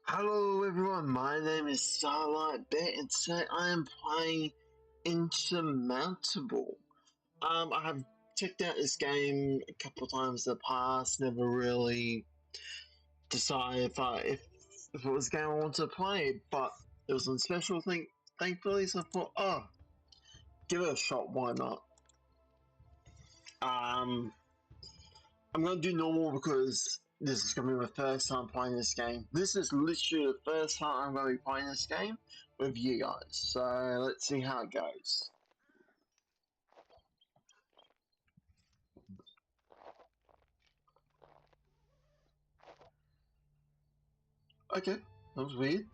Hello everyone, my name is Starlight Bear and today I am playing Insurmountable. I have checked out this game a couple of times in the past, never really decided if it was a game I wanted to play, but it was on special thing thankfully, so I thought, oh, give it a shot, why not? Um I'm gonna do normal because this is gonna be my first time playing this game. This is literally the first time I'm gonna be playing this game with you guys. So let's see how it goes. Okay, that was weird.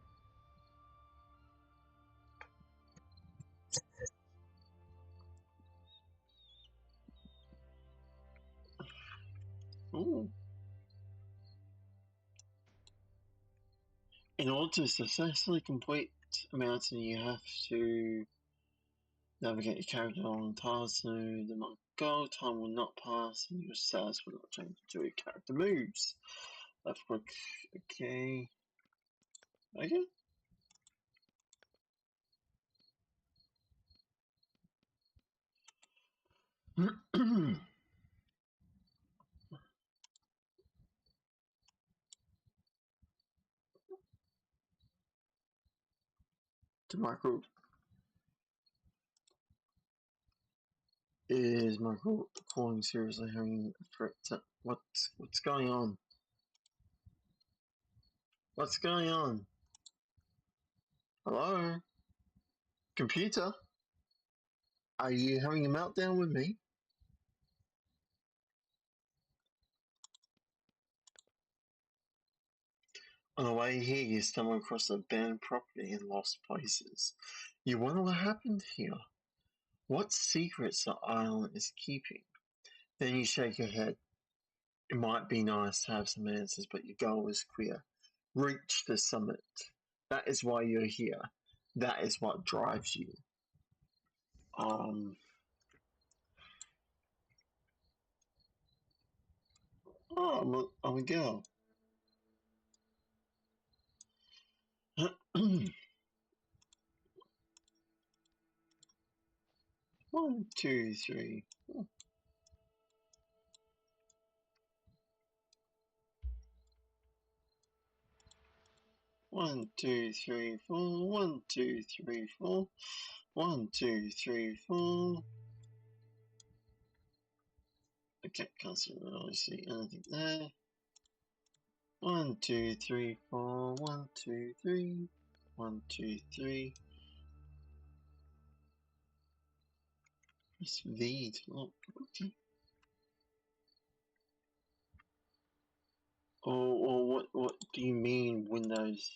Ooh. In order to successfully complete a mountain, you have to navigate your character on tasks so the not go, time will not pass, and your status will not change until your character moves. Left click, okay. Okay. To micro is Michael calling seriously having a threat to what's going on? What's going on? Hello? Computer? Are you having a meltdown with me? On the way here you stumble across abandoned property and lost places. You wonder what happened here. What secrets the island is keeping? Then you shake your head. It might be nice to have some answers, but your goal is clear. Reach the summit. That is why you're here. That is what drives you. Um, oh, I'm a girl. 1, 2, 3. 1, 2, 3, 4. 1, 2, 3, 4. 1, 2, 3, 4. Okay, can't really see anything there. 1, 2, 3, 4. 1, 2, 3. 1, 2, 3. Press V to look. Okay. Or what do you mean Windows?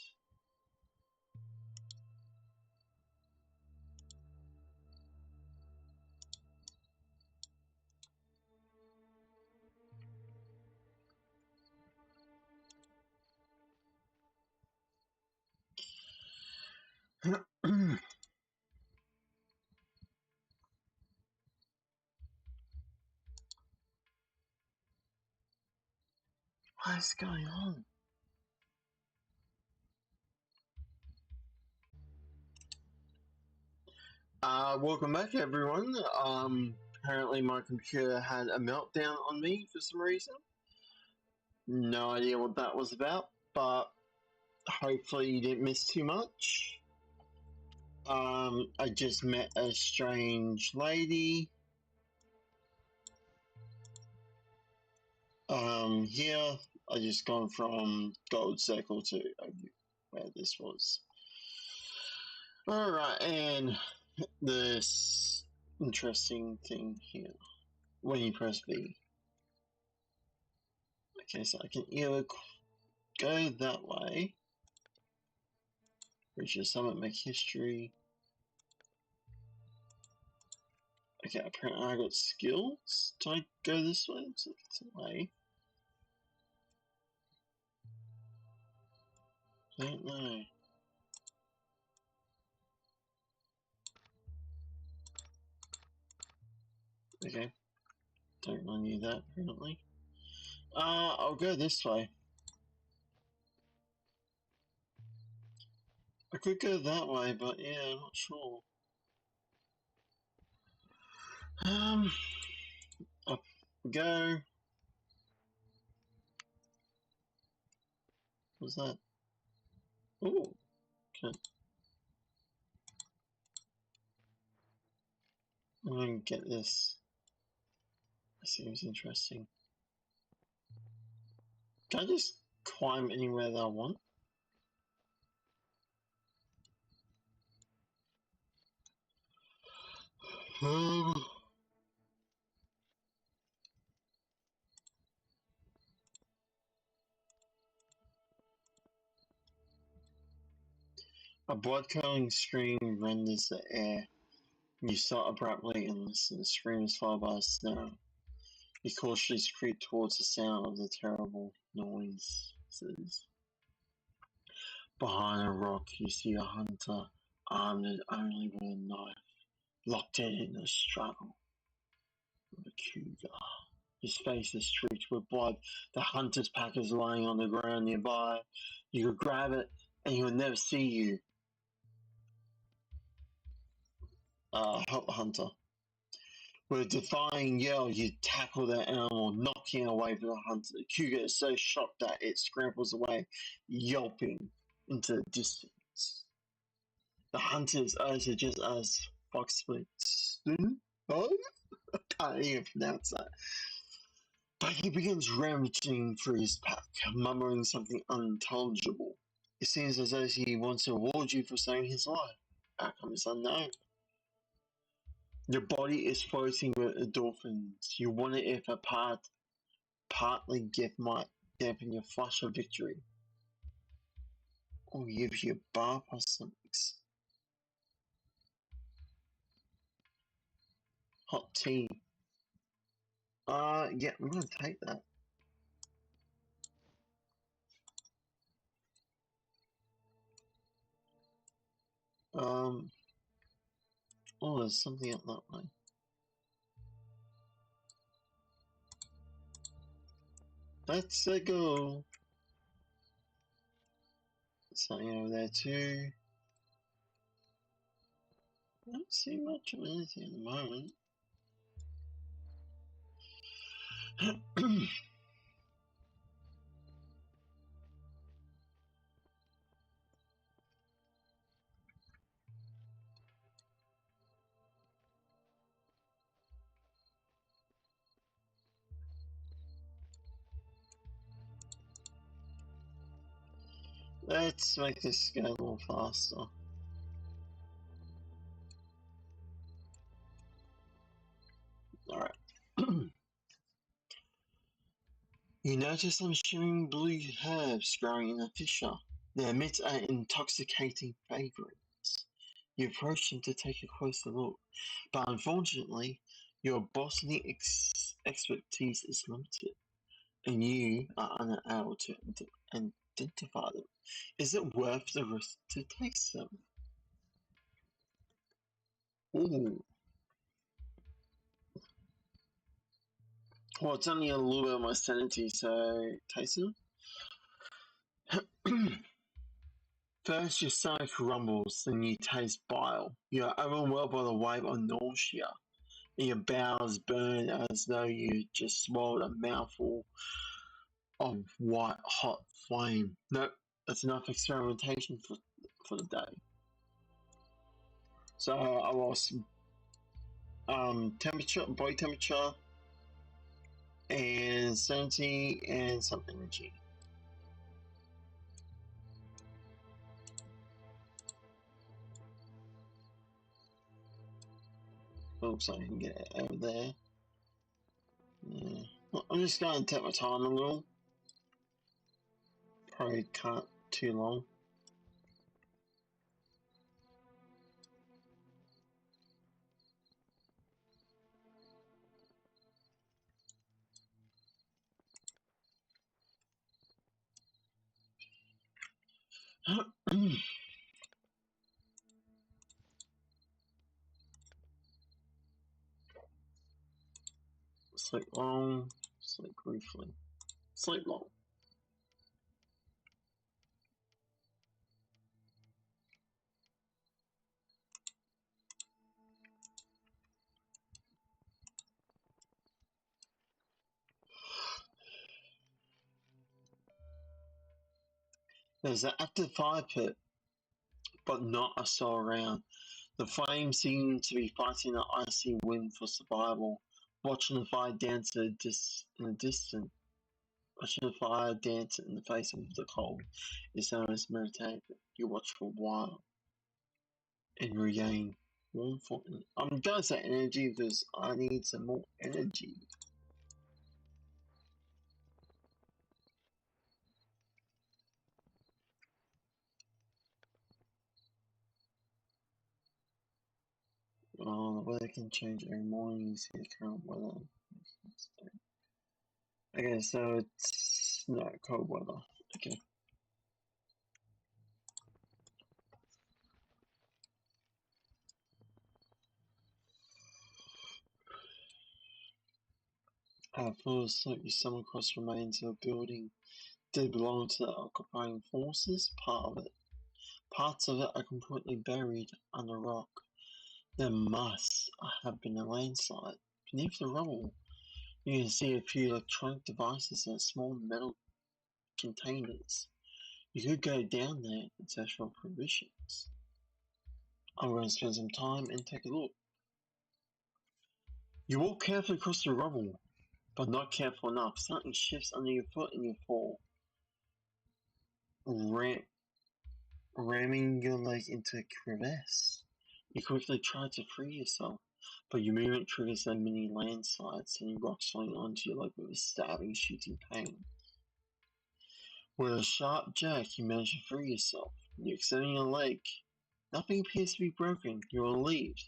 What is going on? Welcome back, everyone. Apparently my computer had a meltdown on me for some reason. No idea what that was about, but hopefully you didn't miss too much. I just met a strange lady. Here I just gone from Gold Circle to where this was. Alright, and this interesting thing here when you press V. Okay, so I can either go that way, reach the summit, make history. Okay, apparently I got skills. Do I go this way? Looks like it's a way. I don't know. Okay. Don't want to do that, apparently. I'll go this way. I could go that way, but yeah, I'm not sure. Up we go. What's that? Oh, okay. I'm gonna get this. That seems interesting. Can I just climb anywhere that I want? Um, a blood-curdling scream renders the air. You start abruptly and listen. The scream is followed by a snarl. You cautiously creep towards the sound of the terrible noises. Behind a rock, you see a hunter, armed only with a knife, locked in a struggle with a cougar. His face is streaked with blood. The hunter's pack is lying on the ground nearby. You could grab it, and he will never see you. Help the hunter. With a defying yell, you tackle the animal, knocking it away from the hunter. The cougar is so shocked that it scrambles away, yelping into the distance. The hunter's eyes are just as fox splits. Oh, I can't even pronounce that. But he begins rummaging through his pack, mumbling something unintelligible. It seems as though he wants to reward you for saving his life. Outcome is unknown. Your body is floating with endorphins. You wonder if a partly gift might dampen your flush of victory, or give you a bar or something. Hot tea. Yeah, I'm gonna take that. Um, oh, there's something up that way. Let's go. Something over there too. I don't see much of anything at the moment. Let's make this go a little faster. Alright. You notice some shimmering blue herbs growing in a fissure. They emit an intoxicating fragrance. You approach them to take a closer look, but unfortunately, your botany expertise is limited, and you are unable to identify them. Is it worth the risk to taste them? Ooh. Well, it's only a little bit of my sanity, so taste them. First, your stomach rumbles, then you taste bile. You are overwhelmed by the wave of nausea, and your bowels burn as though you just swallowed a mouthful of white hot flame. Nope, that's enough experimentation for the day. So I lost temperature, body temperature, and sanity, and some energy. Oops, I can get it over there. Yeah. Well, I'm just going to take my time a little. Probably can't too long. Sleep long, sleep briefly. Sleep long. There's an active fire pit, but not a soul around. The flames seem to be fighting the icy wind for survival. Watching the fire dance in the distance, watching the fire dance in the face of the cold is almost meditative. You watch for a while and regain warmth. I'm gonna say energy because I need some more energy. The weather can change every morning. You see the current weather. Okay, so it's no cold weather. Okay. Fall asleep, you stumble across the remains of a building. They belong to the occupying forces. Parts of it are completely buried under rock. There must have been a landslide. Beneath the rubble, you can see a few electronic devices in small metal containers. You could go down there and search for provisions. I'm going to spend some time and take a look. You walk carefully across the rubble, but not careful enough. Something shifts under your foot and you fall, ramming your leg into a crevice. You quickly try to free yourself, but your movement triggers a mini landslide, sending rocks falling onto your leg with a stabbing, shooting pain. With a sharp jerk, you manage to free yourself. You're extending your leg. Nothing appears to be broken. You're relieved.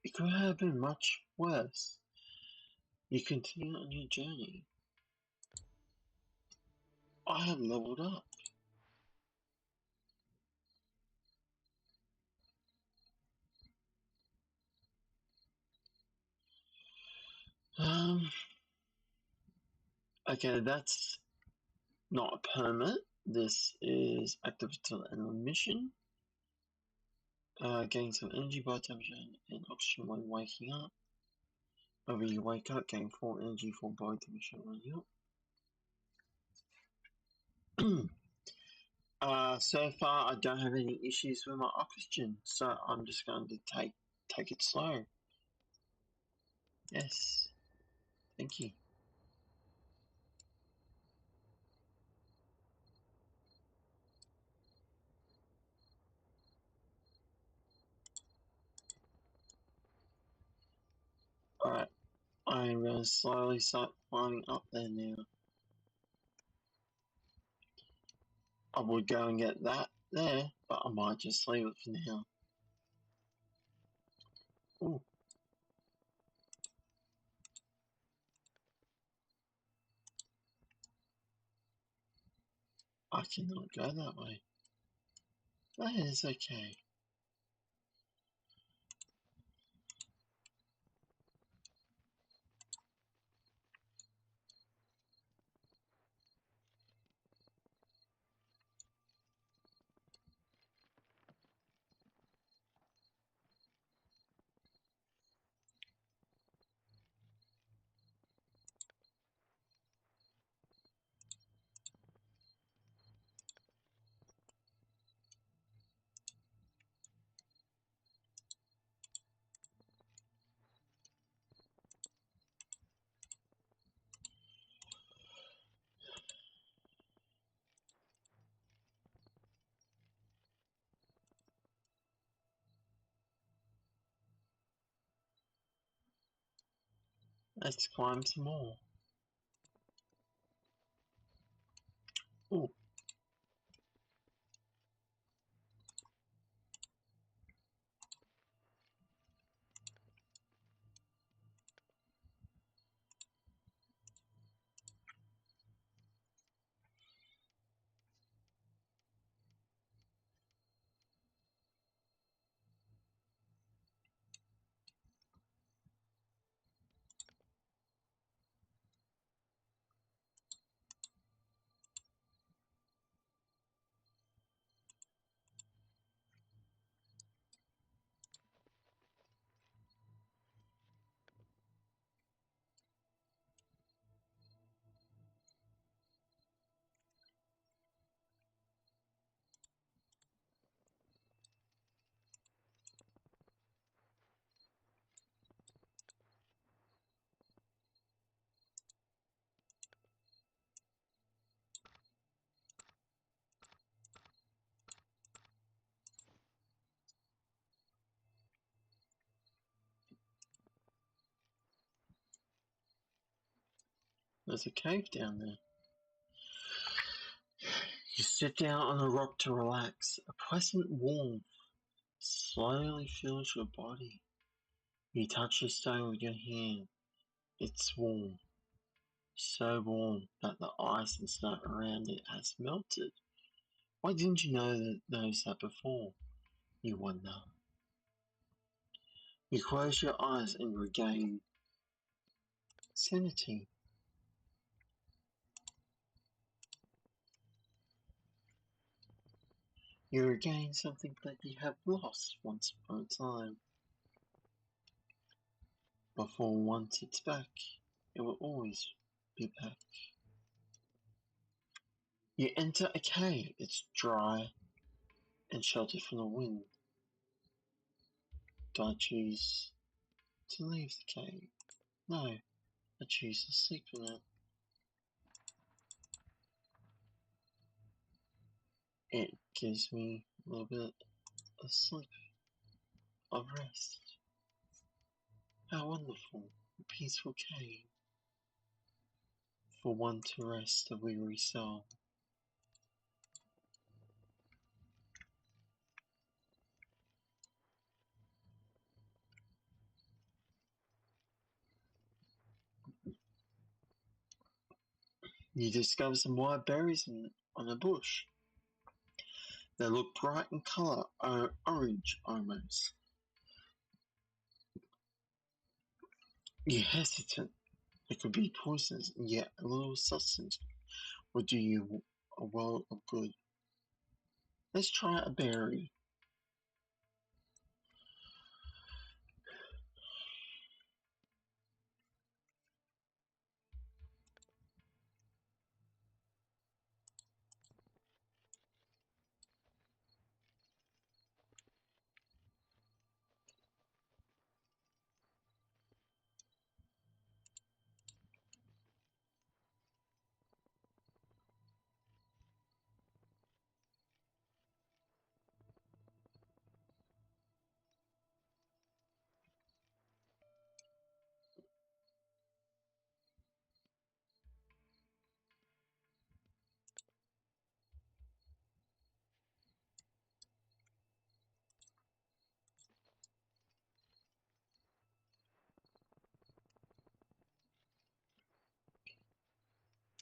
It could have been much worse. You continue on your journey. I have leveled up. Um, okay, that's not a permit. This is active until the end of the mission. Gain some energy by temperature and oxygen when waking up. Whenever you wake up, gain 4 energy for body temperature when you so far I don't have any issues with my oxygen, so I'm just going to take it slow. Yes, thank you. Alright, I'm going to slowly start climbing up there now. I would go and get that there, but I might just leave it for now. Ooh. I cannot go that way. That is okay. Let's climb some more. Ooh. There's a cave down there. You sit down on a rock to relax. A pleasant warmth slowly fills your body. You touch the stone with your hand. It's warm. So warm that the ice and snow around it has melted. Why didn't you notice that before? You wonder. You close your eyes and regain sanity. You regain something that you have lost once upon a time. Before once it's back, it will always be back. You enter a cave. It's dry and sheltered from the wind. Do I choose to leave the cave? No, I choose to sleep in it. It gives me a little bit of sleep, of rest. How wonderful, a peaceful cave for one to rest a weary soul. You discover some wild berries on a bush. They look bright in colour, orange almost. You hesitate. They could be poisonous, and yet a little substance will do you a world of good. Let's try a berry.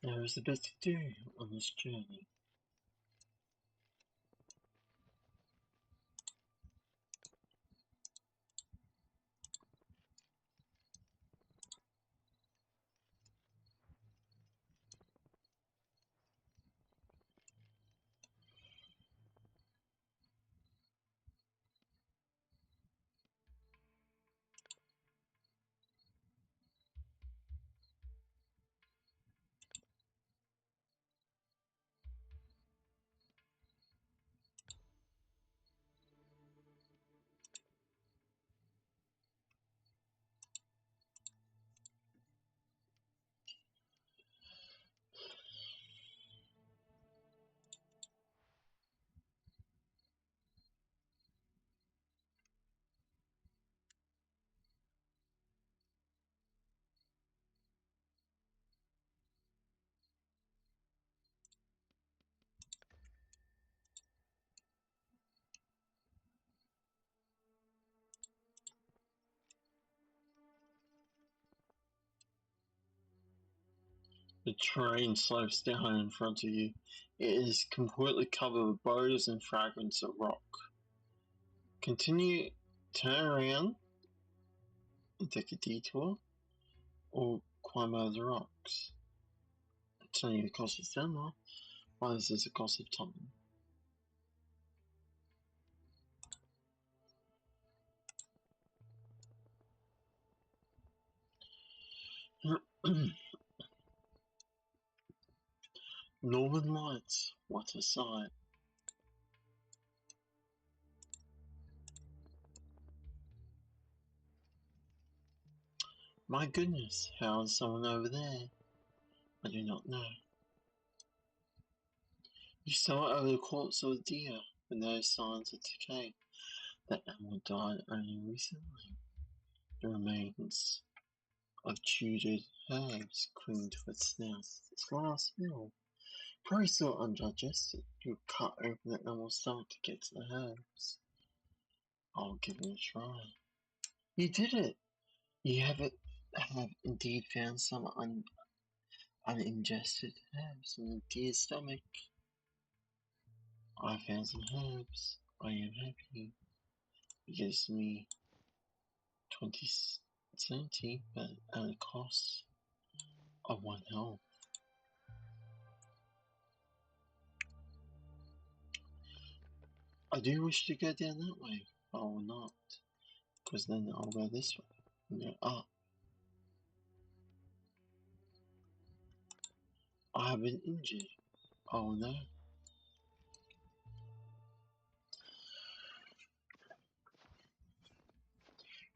There is a bit to do on this journey. The terrain slopes down in front of you. It is completely covered with boulders and fragments of rock. Continue, turn around and take a detour, or climb over the rocks. It's only the cost of stamina. Why is this a cost of time? Northern Lights, what a sight. My goodness, how is someone over there? I do not know. You stumble over the corpse of a deer with no signs of decay. That animal died only recently. The remains of chewed herbs cling to its snout. Its last meal, probably still undigested. You cut open the animal's stomach to get to the herbs. I'll give it a try. You did it! You have indeed found some uningested herbs in the deer's stomach. I found some herbs. I am happy. It gives me 20 but at a cost of 1 health. I do wish to go down that way, but I will not, because then I'll go this way and go up. I have been injured. Oh no.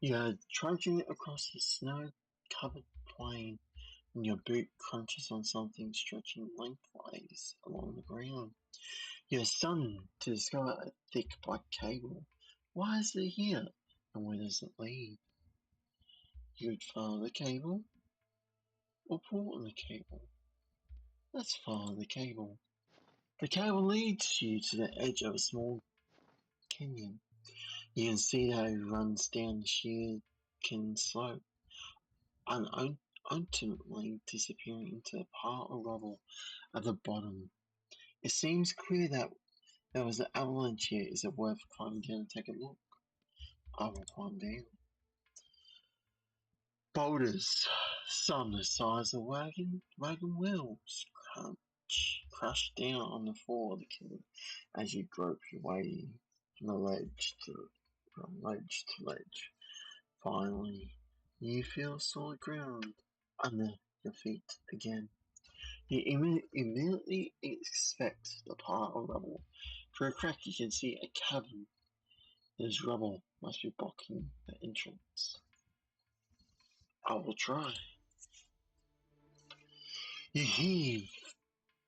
You are trudging across the snow-covered plain, and your boot crunches on something stretching lengthways along the ground. You are stunned to discover a thick black cable. Why is it here, and where does it lead? You would follow the cable, or pull on the cable. Let's follow the cable. The cable leads you to the edge of a small canyon. You can see how it runs down the sheer canyon slope, ultimately disappearing into a pile of rubble at the bottom. It seems clear that there was an avalanche here. Is it worth climbing down and take a look? I will climb down. Boulders, some the size of wagon wheels, crash down on the floor of the canyon as you grope your way from ledge to ledge. Finally, you feel solid ground under your feet again. You immediately inspect the pile of rubble. Through a crack, you can see a cavern. This rubble must be blocking the entrance. I will try. You heave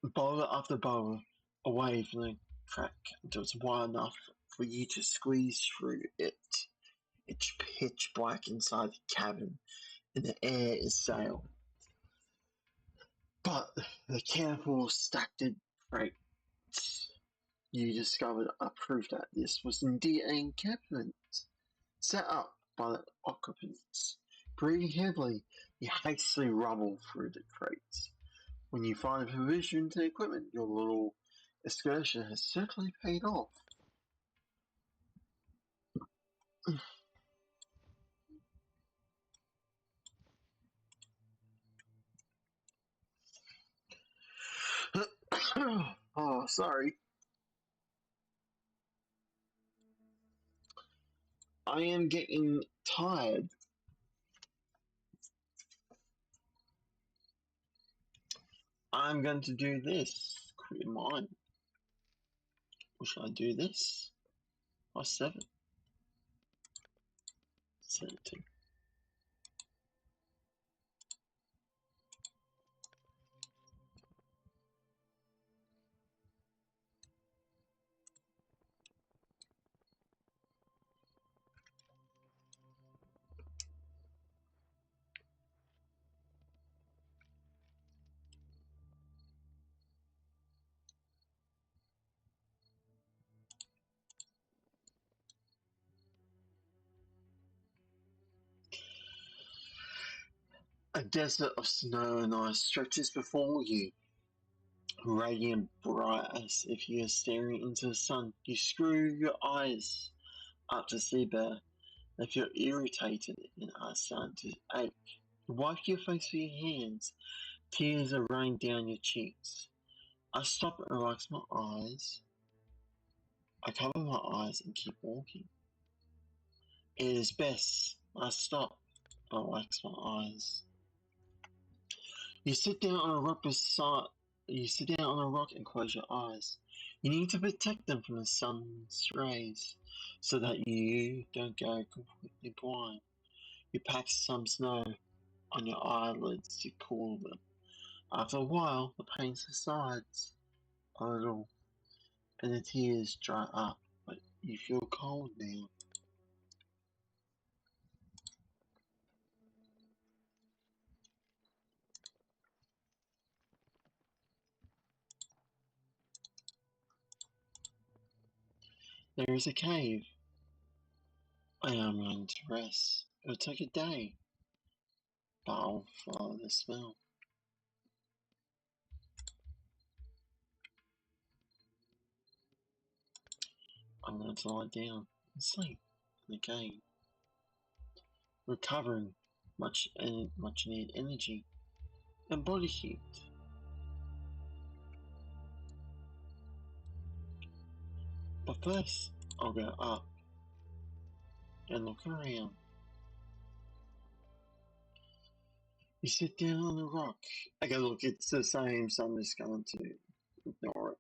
boulder after boulder away from the crack until it's wide enough for you to squeeze through it. It's pitch black inside the cavern, and the air is stale. But the careful stacked crates you discovered are proof that this was indeed an encampment set up by the occupants. Breathing heavily, you hastily rumble through the crates. When you find provision to equipment, your little excursion has certainly paid off. Oh, sorry. I am getting tired. I'm going to do this. Quit mine. Or should I do this? Or 7? 17. A desert of snow and ice stretches before you, radiant bright as if you are staring into the sun. You screw your eyes up to see better. If you're irritated and are starting to ache, you wipe your face with your hands. Tears are running down your cheeks. I stop and relax my eyes. I cover my eyes and keep walking. It is best. I stop and relax my eyes. You sit down on a rock beside. You sit down on a rock and close your eyes. You need to protect them from the sun's rays, so that you don't go completely blind. You pack some snow on your eyelids to cool them. After a while, the pain subsides a little, and the tears dry up, but you feel cold now. There is a cave. I am going to rest. It'll take a day, but I'll follow the smell. I'm going to lie down and sleep in the cave, recovering much needed energy and body heat. But first, I'll go up and look around. You sit down on the rock. Okay, look, it's the same, so I'm just going to ignore it.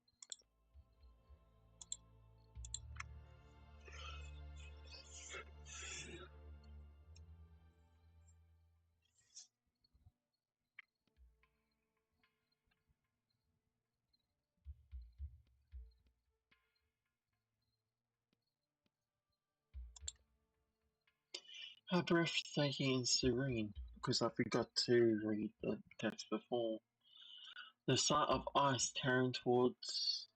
How breathtaking and serene, because I forgot to read the text before. The sight of ice tearing towards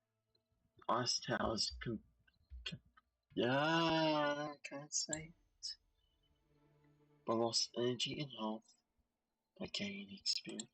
ice towers. Yeah, I can't say it. But lost energy and health, but gain experience.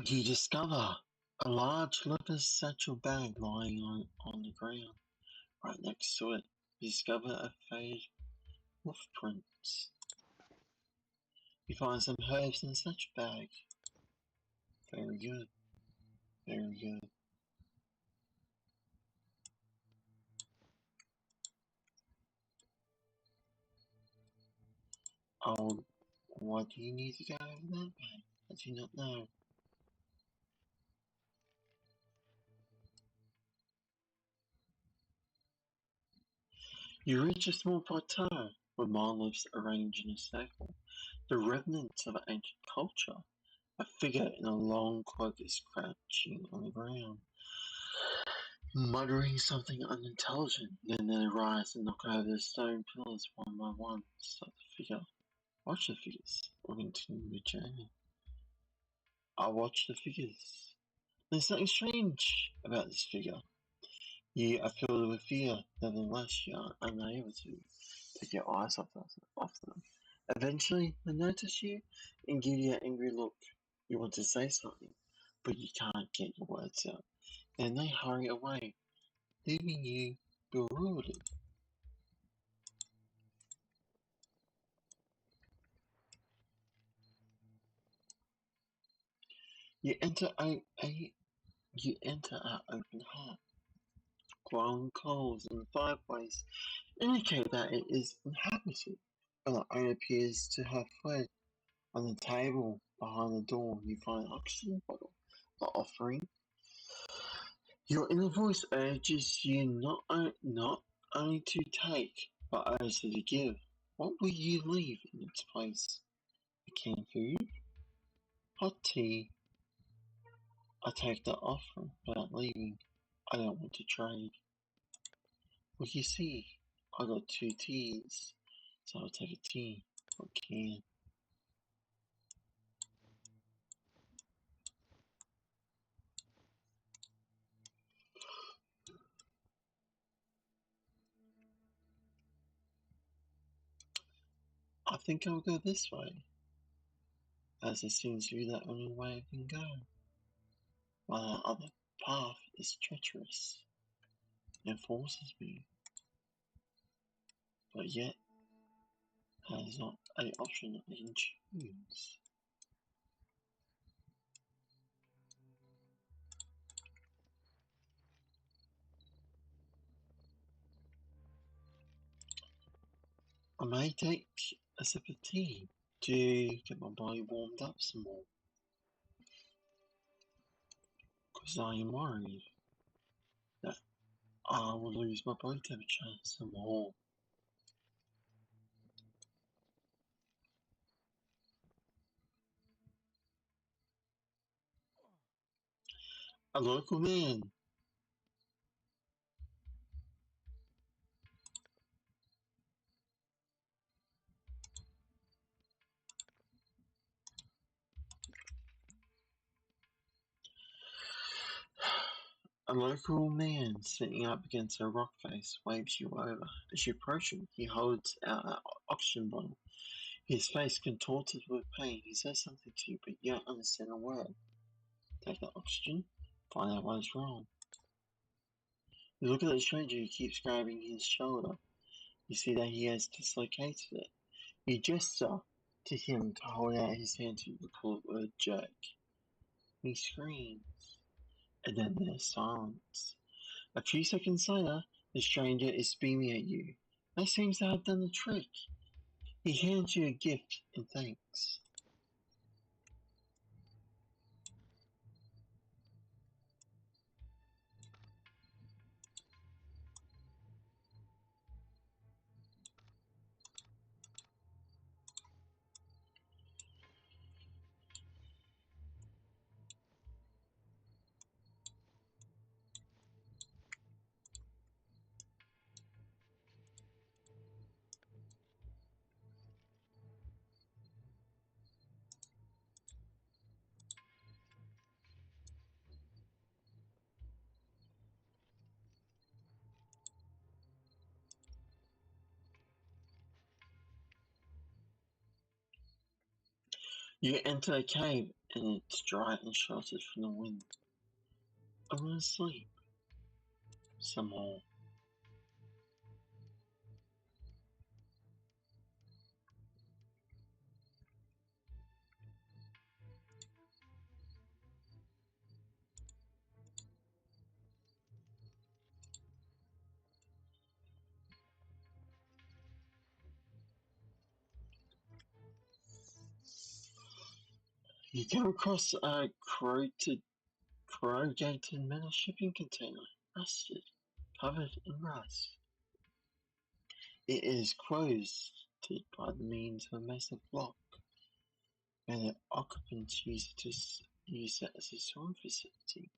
You discover a large leather satchel bag lying on the ground. Right next to it, you discover a faded hoof prints. You find some herbs in the satchel bag. Very good. Very good. Oh, why do you need to go over that bag? I do not know. You reach a small plateau with monoliths arranged in a circle, the remnants of ancient culture. A figure in a long cloak is crouching on the ground, muttering something unintelligent. Then they rise and knock over the stone pillars one by one. Stop the figure. Watch the figures or continue the journey. I watch the figures. There's something strange about this figure. You are filled with fear, nevertheless you are unable to take your eyes off them. Eventually, they notice you and give you an angry look. You want to say something, but you can't get your words out. Then they hurry away, leaving you bewildered. You enter you enter our open heart. Glowing coals in the fireplace indicate that it is inhabited, but the owner appears to have fled. On the table behind the door, you find an oxygen bottle. The offering. Your inner voice urges you not only to take, but also to give. What will you leave in its place? A canned food? Hot tea? I take the offering without leaving. I don't want to trade. Well, you see, I got two teas, so I'll take a tea or a can. I think I'll go this way, as it seems to be the only way I can go, while the other path is treacherous and forces me, but yet that is not an option I can choose. I may take a sip of tea to get my body warmed up some more, because I am worried that I will lose my body temperature some more. A local man. A local man sitting up against a rock face waves you over. As you approach him, he holds out an oxygen bottle. His face contorted with pain. He says something to you, but you don't understand a word. Take the oxygen, find out what is wrong. You look at the stranger who keeps grabbing his shoulder. You see that he has dislocated it. You gesture to him to hold out his hand to pull it with a jerk. He screams, and then there's silence. A few seconds later, the stranger is beaming at you. That seems to have done the trick. He hands you a gift in thanks. You enter a cave, and it's dry and sheltered from the wind. I want to sleep some more. You come across a corrugated metal shipping container, rusted, covered in rust. It is closed by the means of a massive lock, and the occupants use it as a storage facility.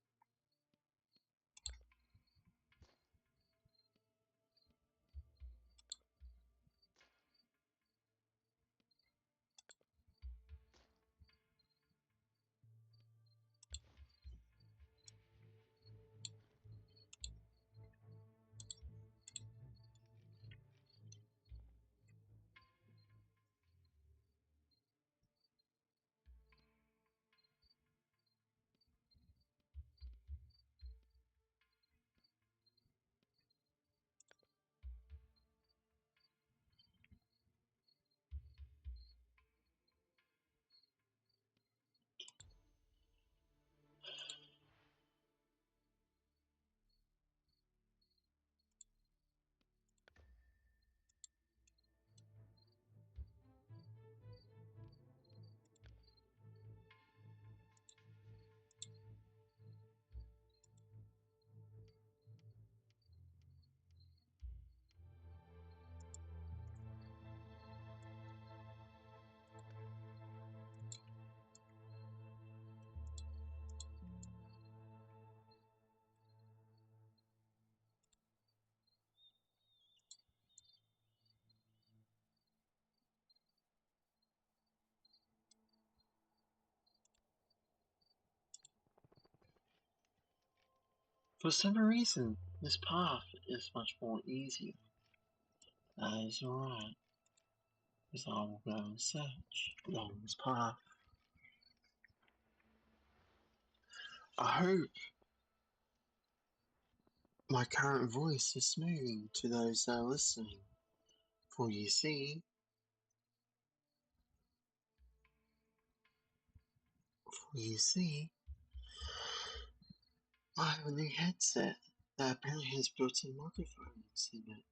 For some reason, this path is much more easier. That is alright, because I will go and search along this path. I hope my current voice is smoothing to those that are listening, for you see, I have a new headset that apparently has built-in microphones in it.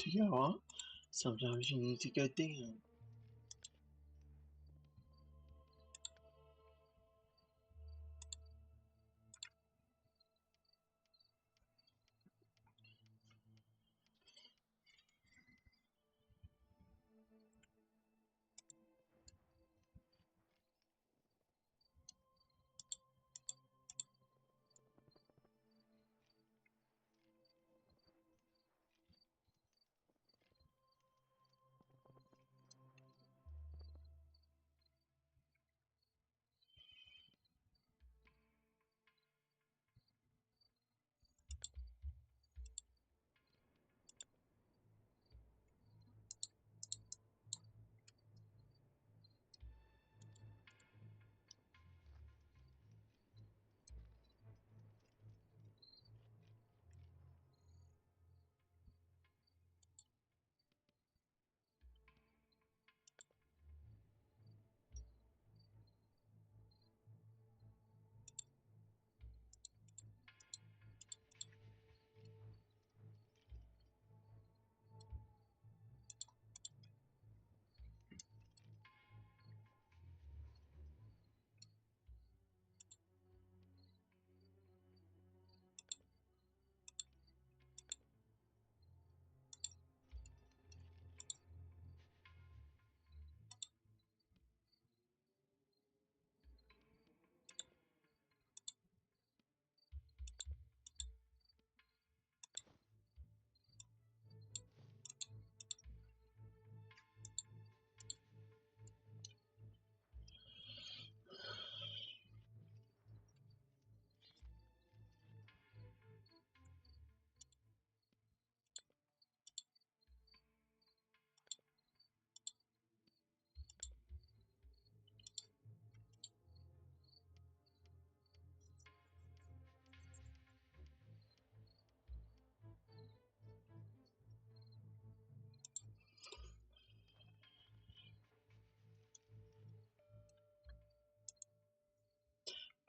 to go up, sometimes you need to go down.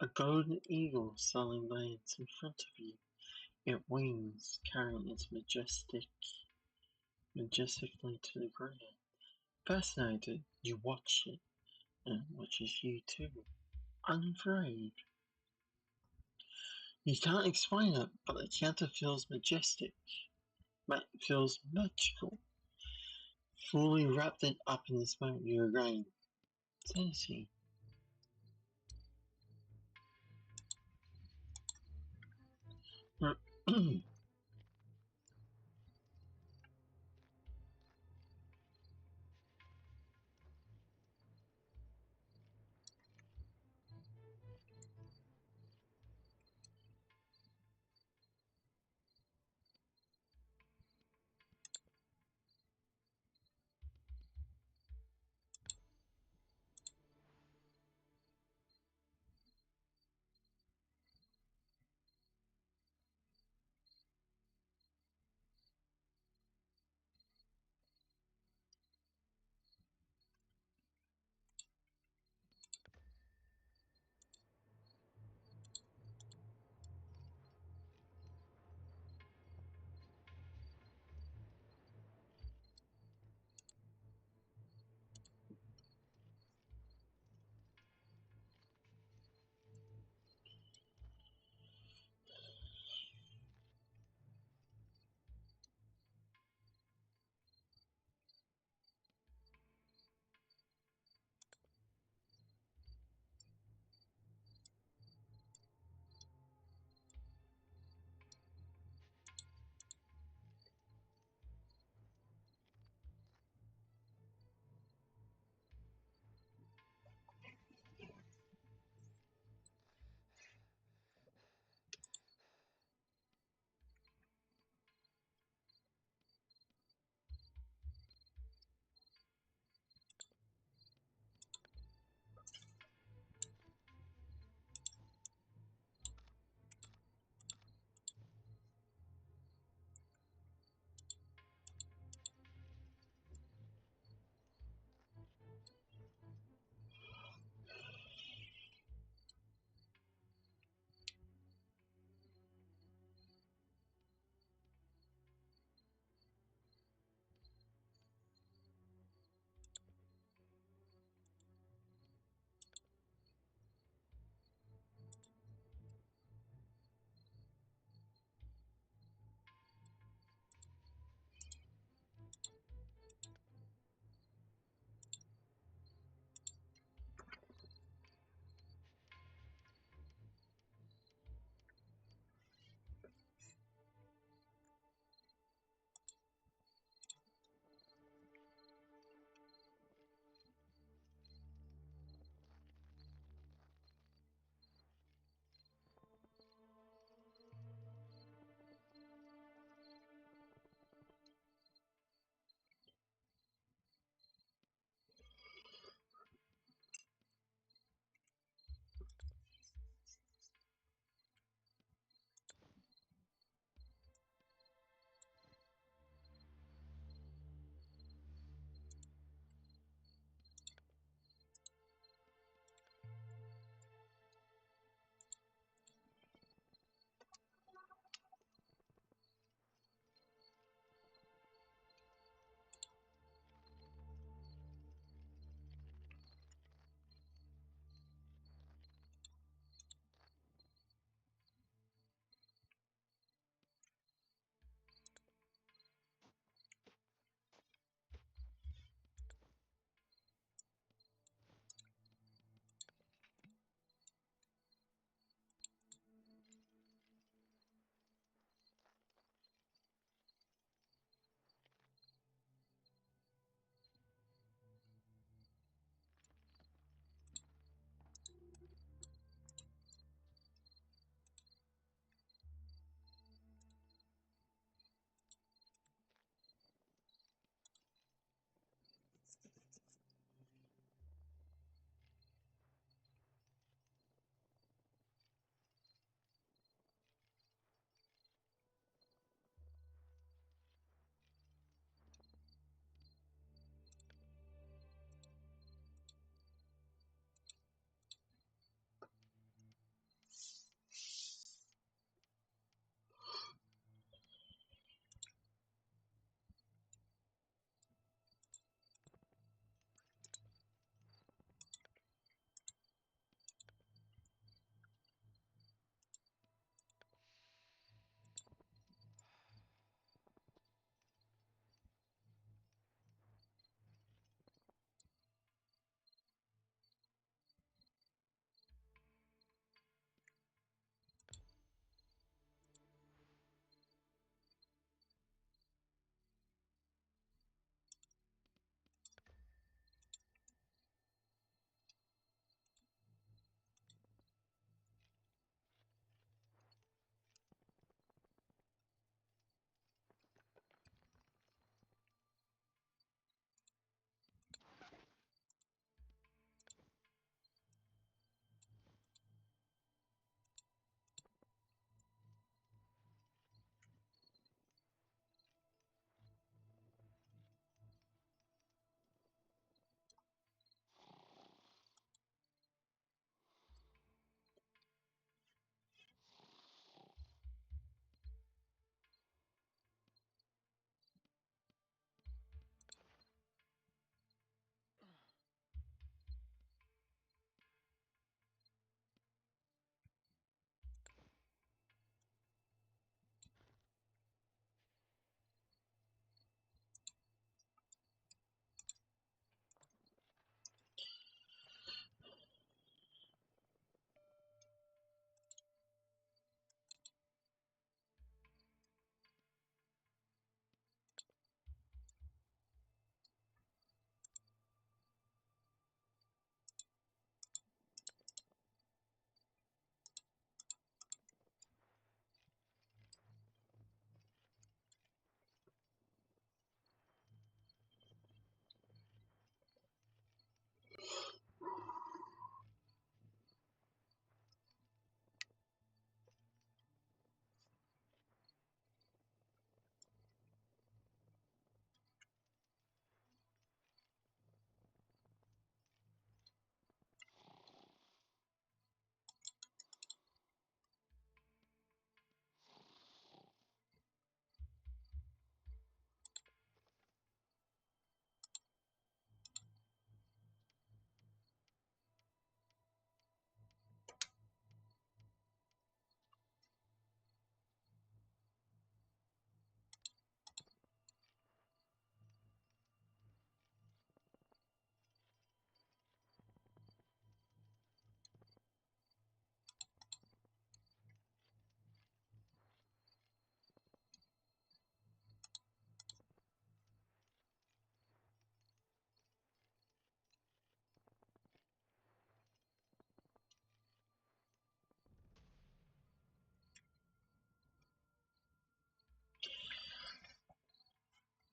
A golden eagle suddenly lands in front of you, its wings carrying it majestically to the ground. Fascinated, you watch it, and it watches you too, unafraid. You can't explain it, but the encounter feels majestic, feels magical. Fully wrapped it up in this moment, you again. Sanity.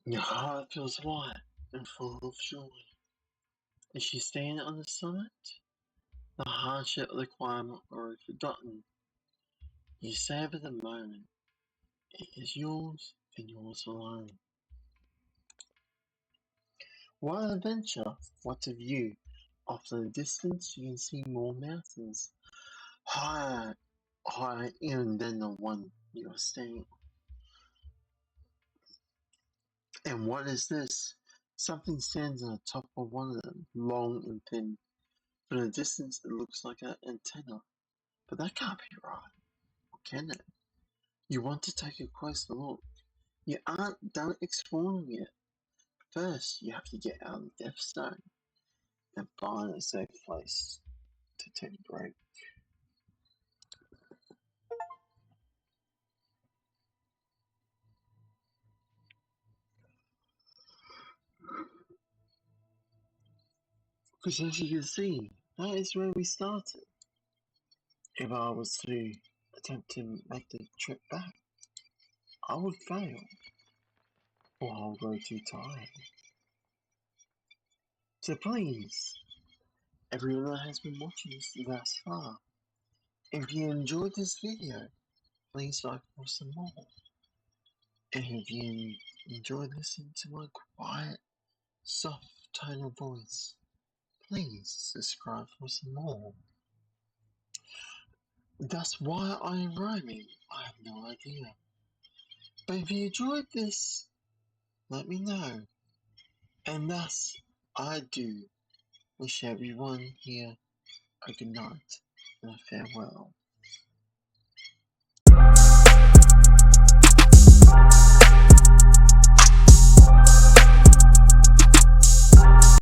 Your heart feels light and full of joy. As you stand on the summit, the hardship of the climb are forgotten. You savor the moment. It is yours and yours alone. What an adventure! What a view! Off in the distance, you can see more mountains, higher, higher even than the one you are staying. And what is this? Something stands on the top of one of them, long and thin. From a distance, it looks like an antenna, but that can't be right, or can it? You want to take a closer look. You aren't done exploring yet. First, you have to get out of the Death Zone and find a safe place to take a break. Because as you can see, that is where we started. If I was to attempt to make the trip back, I would fail, or I'll grow too tired. So please, everyone that has been watching this thus far, if you enjoyed this video, please like for some more. And if you enjoyed listening to my quiet, soft tone of voice, please subscribe for some more. That's why I am rhyming, I have no idea. But if you enjoyed this, let me know. And thus, I do wish everyone here a good night and a farewell.